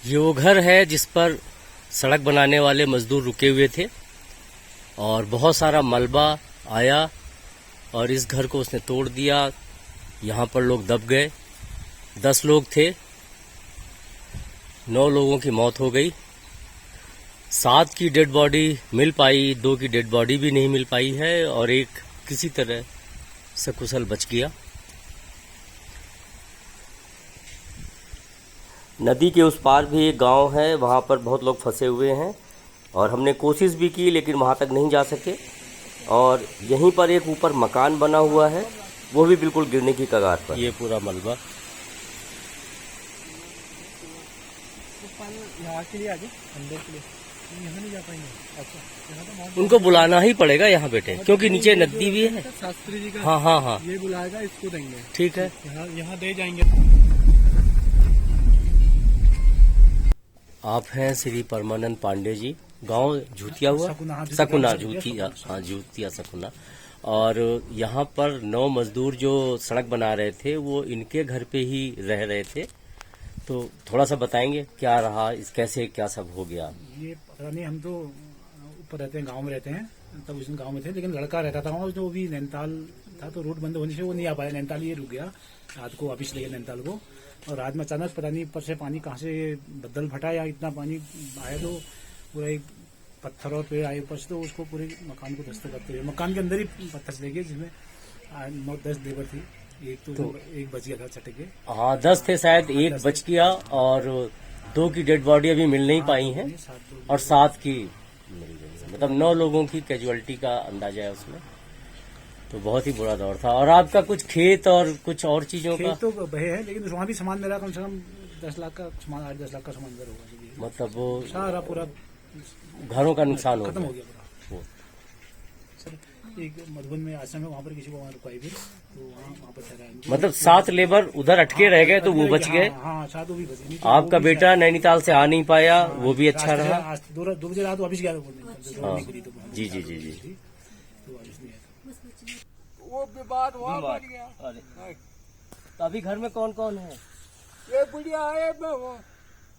ये वो घर है जिस पर सड़क बनाने वाले मजदूर रुके हुए थे और बहुत सारा मलबा आया और इस घर को उसने तोड़ दिया। यहाँ पर लोग दब गए। 10 लोग थे, 9 लोगों की मौत हो गई। 7 की डेड बॉडी मिल पाई, 2 की डेड बॉडी भी नहीं मिल पाई है और एक किसी तरह सकुशल बच गया। नदी के उस पार भी एक गांव है, वहां पर बहुत लोग फंसे हुए हैं और हमने कोशिश भी की लेकिन वहां तक नहीं जा सके। और यहीं पर एक ऊपर मकान बना हुआ है, वो भी बिल्कुल गिरने की कगार पर। ये पूरा मलबा यहाँ के लिए आगे अंदर के लिए यहाँ नहीं जा पाएंगे। अच्छा, तो उनको बुलाना ही पड़ेगा यहाँ बेटे, क्योंकि नीचे नदी भी है। शास्त्री जी का हाँ हाँ हाँ, ये बुलाएगा, इसको देंगे। ठीक है, यहाँ दे जाएंगे। आप हैं श्री परमानंद पांडे जी, गांव झूतिया हुआ सकुना, झूतिया सकुना। और यहाँ पर 9 मजदूर जो सड़क बना रहे थे वो इनके घर पे ही रह रहे थे, तो थोड़ा सा बताएंगे क्या रहा, इस कैसे क्या सब हो गया। ये पता नहीं, हम तो ऊपर रहते हैं, गांव में रहते हैं, तब उस दिन गांव में थे, लेकिन लड़का रहता था वहाँ जो भी नैनीताल था, तो रोड बंद होने से वो नहीं आ पाया नैनीताल। ये रुक गया, रात को वापिस ले गया नैनीताल को। और रात में अचानक पता नहीं ऊपर से पानी कहाँ से बदल फटा या इतना पानी आया, तो पूरा एक पत्थर और पेड़ आए ऊपर से, तो उसको पूरे मकान को ध्वस्त करते हुए मकान के अंदर ही पत्थर चले गए, जिसमें 9-10 लेबर थी। एक बच गया था छटक के। हाँ 10 थे शायद, एक बच गया और 2 की डेड बॉडी अभी मिल नहीं पाई है और 7 की मिल गई है। मतलब 9 लोगों की कैजुअलिटी का अंदाजा है उसमें। तो बहुत ही बुरा दौर था। और आपका कुछ खेत और कुछ और चीजों का तो बहे है, लेकिन वहाँ भी सामान मेरा कम से कम 10 लाख का सामान, 8-10 लाख का सामान इधर होगा। मतलब वो सारा पूरा घरों का नुकसान हो खत्म हो गया पूरा। सर एक मधुबन में आश्रम है, वहाँ पर किसी को वहाँ रुकाई भी, तो वहाँ पर ठहरा। मतलब 7 लेबर उधर अटके रह गए तो वो बच गए। हाँ 7 वो भी बचे। आपका बेटा नैनीताल से आ नहीं पाया, वो भी अच्छा रहा। 2 बजे रात वापिस गया। जी जी जी जी। वो विवाद वहाँ बढ़ गया। तो अभी घर में कौन कौन है? ये बुढ़िया है, मैं वो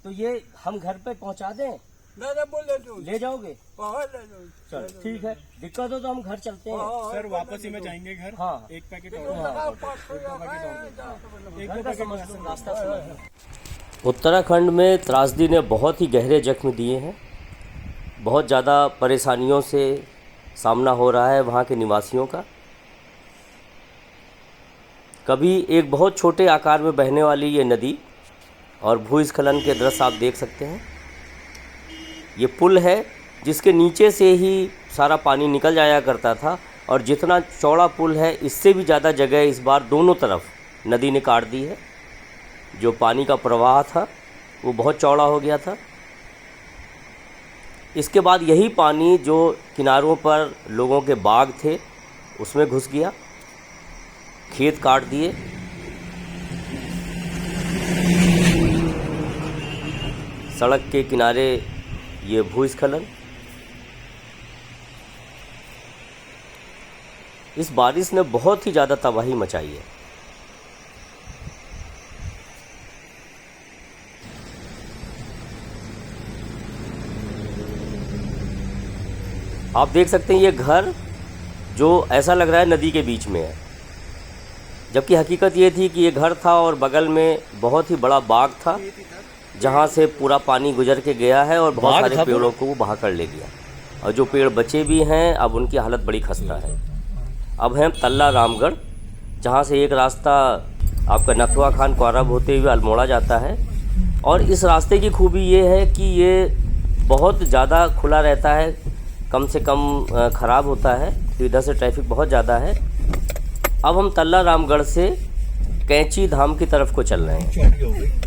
तो ये हम घर पे पहुंचा दें? मैंने बोले तो ले जाओगे? हाँ ले लो। चल ठीक है, दिक्कत हो तो हम घर चलते हैं। सर वापस ही में जाएंगे घर। हाँ एक पैकेट उत्तराखंड में त्रासदी ने बहुत ही गहरे जख्म दिए हैं। बहुत ज़्यादा परेशानियों से सामना हो रहा है वहाँ के निवासियों का। कभी एक बहुत छोटे आकार में बहने वाली ये नदी और भूस्खलन के दृश्य आप देख सकते हैं। ये पुल है जिसके नीचे से ही सारा पानी निकल जाया करता था और जितना चौड़ा पुल है इससे भी ज़्यादा जगह इस बार दोनों तरफ नदी ने काट दी है। जो पानी का प्रवाह था वो बहुत चौड़ा हो गया था। इसके बाद यही पानी जो किनारों पर लोगों के बाग थे उसमें घुस गया, खेत काट दिए। सड़क के किनारे ये भूस्खलन। इस बारिश ने बहुत ही ज़्यादा तबाही मचाई है। आप देख सकते हैं ये घर जो ऐसा लग रहा है नदी के बीच में है, जबकि हकीकत ये थी कि ये घर था और बगल में बहुत ही बड़ा बाग था जहाँ से पूरा पानी गुजर के गया है और बहुत सारे पेड़ों को वो बहा कर ले गया। और जो पेड़ बचे भी हैं अब उनकी हालत बड़ी खस्ता है। अब हैं तल्ला रामगढ़, जहाँ से एक रास्ता आपका नथुआ खान क्वारब होते हुए अल्मोड़ा जाता है। और इस रास्ते की खूबी ये है कि ये बहुत ज़्यादा खुला रहता है, कम से कम ख़राब होता है, तो इधर से ट्रैफिक बहुत ज़्यादा है। अब हम तल्ला रामगढ़ से कैंची धाम की तरफ को चल रहे हैं।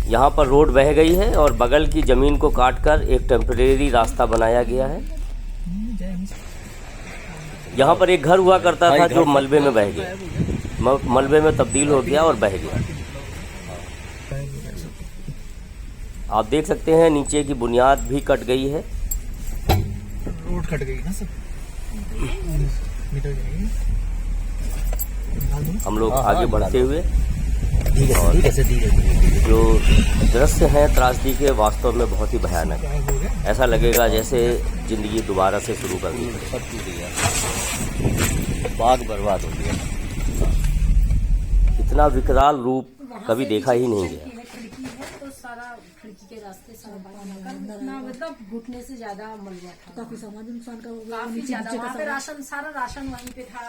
यहाँ पर रोड बह गई है और बगल की ज़मीन को काटकर एक टेम्परेरी रास्ता बनाया गया है। यहाँ पर एक घर हुआ करता था जो मलबे में बह गया, मलबे में तब्दील हो गया और बह गया। आप देख सकते हैं नीचे की बुनियाद भी कट गई है। रोड कट गई ना सर। हम लोग आगे बढ़ते हुए जो दृश्य हैं त्रासदी के वास्तव में बहुत ही भयानक है। ऐसा लगेगा जैसे ज़िंदगी दोबारा से शुरू करनी है। सब टूट गया, बाग बर्बाद हो गया। इतना विकराल रूप कभी देखा ही नहीं गया। खिड़की है तो सारा खिड़की के रास्ते सारा पानी इतना मतलब घुटने से ज्यादा मर गया था। काफी सामान नुकसान का हो गया। काफी ज्यादा वहाँ पे राशन सारा राशन वहीं पे था।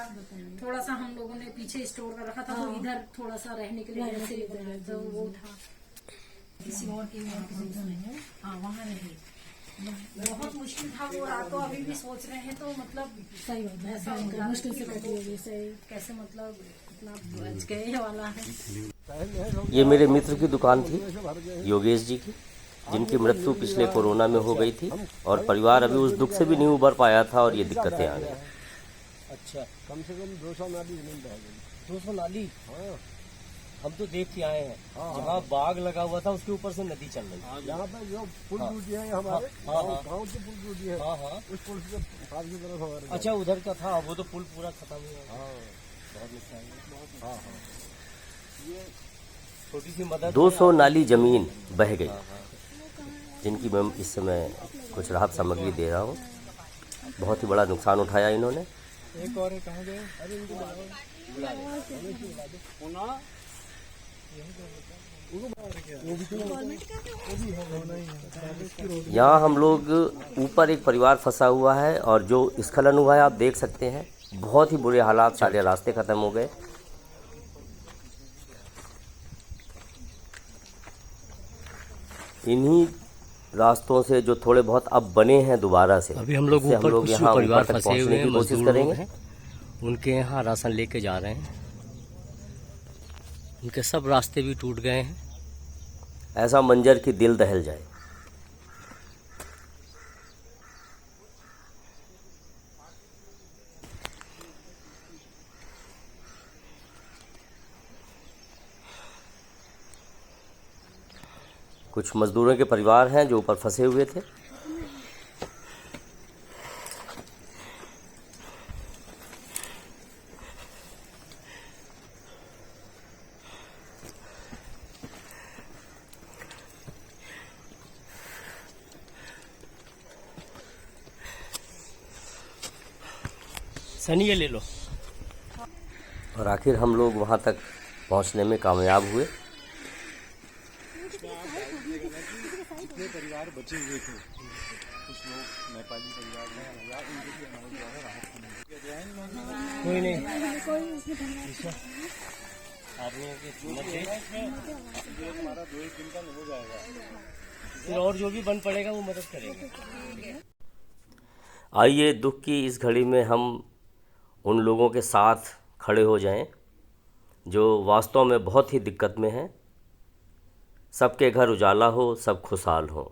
थोड़ा सा हम लोगों ने पीछे स्टोर कर रखा था तो इधर थोड़ा सा रहने के लिए तो वो था। किसी और के हाँ वहाँ नहीं बहुत मुश्किल था वो रात। तो अभी भी सोच रहे हैं तो मतलब सही बात है, ऐसा भयंकर, हो रहा है मुश्किल कि से कटी होगी। सही कैसे मतलब इतना बच गए वाला है। ये मेरे मित्र की दुकान थी, योगेश जी की, जिनकी मृत्यु पिछले कोरोना में हो गई थी और परिवार अभी उस दुख से भी नहीं उबर पाया था और ये दिक्कतें आ गई। अच्छा, कम से कम 200 नाली जमीन बह गई। 200 नाली हाँ, हम तो देख के आए हैं। जहाँ बाग लगा हुआ था उसके ऊपर से नदी चल रही है। यहाँ पे जो पुल टूटी है हमारे हाँ, गाँव की पुल टूटी है, हाँ हाँ। उस पुल से पास की तरफ हमारे अच्छा, उधर का था, वो तो पुल पूरा खत्म हुआ। हाँ बहुत नुकसान है। हाँ हाँ, छोटी सी मदद 200 नाली जमीन बह गई, जिनकी मैं इस समय कुछ राहत सामग्री दे रहा हूँ। बहुत ही बड़ा नुकसान उठाया इन्होंने। एक और कहाँ गए? अरे इनको पुनः यहाँ हम लोग ऊपर एक परिवार फंसा हुआ है और जो स्खलन हुआ है आप देख सकते हैं। बहुत ही बुरे हालात, सारे रास्ते ख़त्म हो गए। इन्हीं रास्तों से जो थोड़े बहुत अब बने हैं दोबारा से, अभी हम लोग इससे ऊपर कुछ यहाँ परिवार ऊपर तक फंसे हुए पहुँचने हैं, की कोशिश मजदूर लोग करेंगे। हैं। उनके यहाँ राशन लेके जा रहे हैं। उनके सब रास्ते भी टूट गए हैं। ऐसा मंजर कि दिल दहल जाए। कुछ मजदूरों के परिवार हैं जो ऊपर फंसे हुए थे। सनी ये ले लो। और आखिर हम लोग वहाँ तक पहुँचने में कामयाब हुए। परिवार बचे हुए थे, कुछ लोग नेपाली परिवार में या उनके भी हमारे द्वारा राहत मिली। कोई नहीं, आप लोगों के हमारा 2-1 दिन का हो जाएगा। फिर और जो भी बन पड़ेगा वो मदद करेंगे। आइए दुख की इस घड़ी में हम उन लोगों के साथ खड़े हो जाएं जो वास्तव में बहुत ही दिक्कत में हैं। सबके घर उजाला हो, सब खुशहाल हो।